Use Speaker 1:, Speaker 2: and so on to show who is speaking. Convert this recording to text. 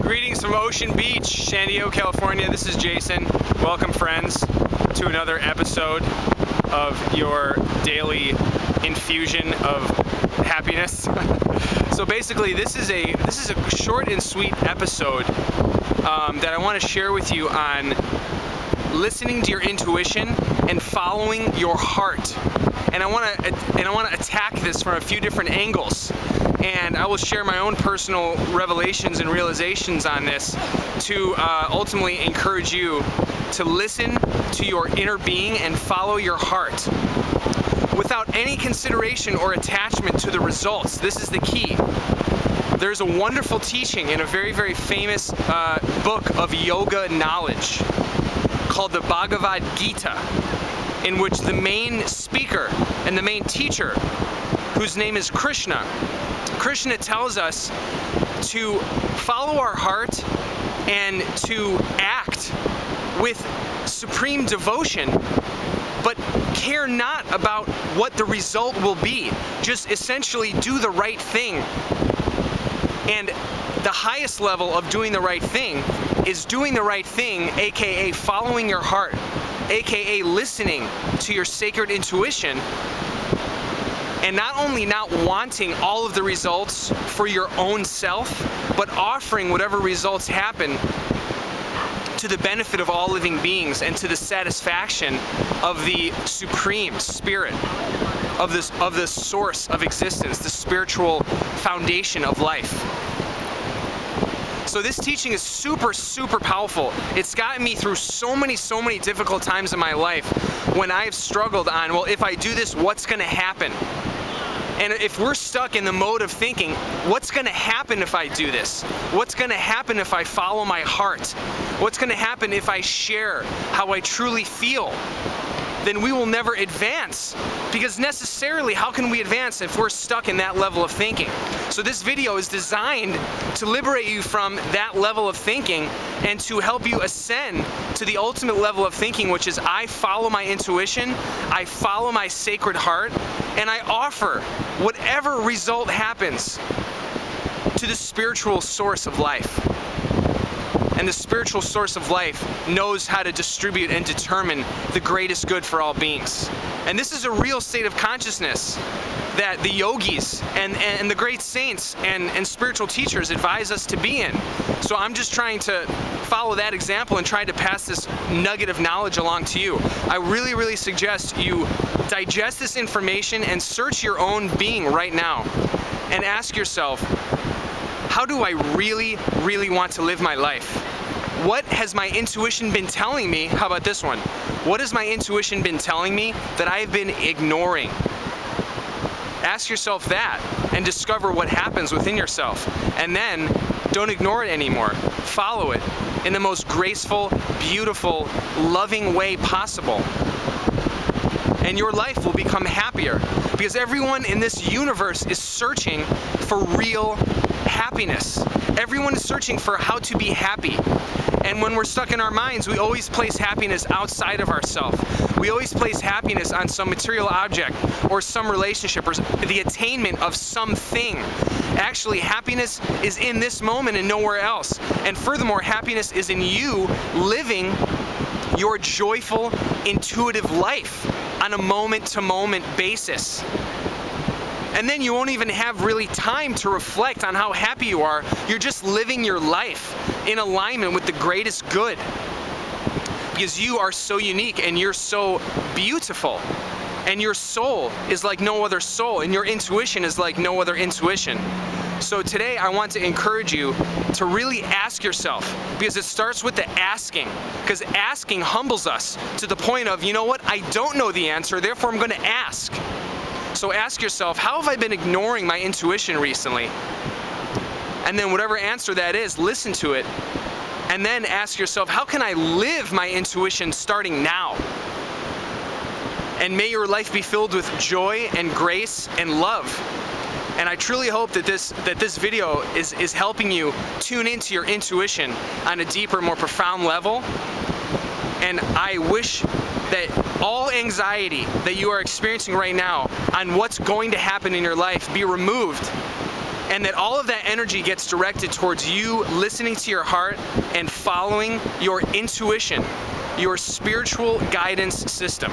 Speaker 1: Greetings from Ocean Beach, San Diego, California. This is Jason. Welcome, friends, to another episode of your daily infusion of happiness. So basically, this is a short and sweet episode that I want to share with you on listening to your intuition and following your heart. And I want to attack this from a few different angles. And I will share my own personal revelations and realizations on this to ultimately encourage you to listen to your inner being and follow your heart without any consideration or attachment to the results. This is the key. There's a wonderful teaching in a very, very famous book of yoga knowledge called the Bhagavad Gita, in which the main speaker and the main teacher, whose name is Krishna tells us to follow our heart and to act with supreme devotion, but care not about what the result will be. Just essentially do the right thing. And the highest level of doing the right thing is doing the right thing, aka following your heart, aka listening to your sacred intuition, and not only not wanting all of the results for your own self, but offering whatever results happen to the benefit of all living beings and to the satisfaction of the supreme spirit of this source of existence, the spiritual foundation of life. So this teaching is super, super powerful. It's gotten me through so many difficult times in my life when I've struggled on, well, if I do this, what's gonna happen? And if we're stuck in the mode of thinking, what's going to happen if I do this? What's going to happen if I follow my heart? What's going to happen if I share how I truly feel? Then we will never advance. Because necessarily, how can we advance if we're stuck in that level of thinking? So this video is designed to liberate you from that level of thinking and to help you ascend to the ultimate level of thinking, which is I follow my intuition, I follow my sacred heart, and I offer whatever result happens to the spiritual source of life. And the spiritual source of life knows how to distribute and determine the greatest good for all beings. And this is a real state of consciousness that the yogis and the great saints and spiritual teachers advise us to be in. So I'm just trying to follow that example and try to pass this nugget of knowledge along to you. I really, really suggest you digest this information and search your own being right now and ask yourself, how do I really, really want to live my life? What has my intuition been telling me? How about this one? What has my intuition been telling me that I've been ignoring? Ask yourself that and discover what happens within yourself. And then don't ignore it anymore. Follow it in the most graceful, beautiful, loving way possible. And your life will become happier, because everyone in this universe is searching for real happiness. Everyone is searching for how to be happy. And when we're stuck in our minds, we always place happiness outside of ourselves. We always place happiness on some material object or some relationship or the attainment of something. Actually, happiness is in this moment and nowhere else. And furthermore, happiness is in you living your joyful, intuitive life on a moment-to-moment basis. And then you won't even have really time to reflect on how happy you are. You're just living your life in alignment with the greatest good. Because you are so unique and you're so beautiful. And your soul is like no other soul, and your intuition is like no other intuition. So today I want to encourage you to really ask yourself, because it starts with the asking. Because asking humbles us to the point of, you know what, I don't know the answer, therefore I'm going to ask. So ask yourself, how have I been ignoring my intuition recently? And then whatever answer that is, listen to it. And then ask yourself, how can I live my intuition starting now? And may your life be filled with joy and grace and love. And I truly hope that this video is helping you tune into your intuition on a deeper, more profound level. And I wish that all anxiety that you are experiencing right now on what's going to happen in your life be removed, and that all of that energy gets directed towards you listening to your heart and following your intuition, your spiritual guidance system.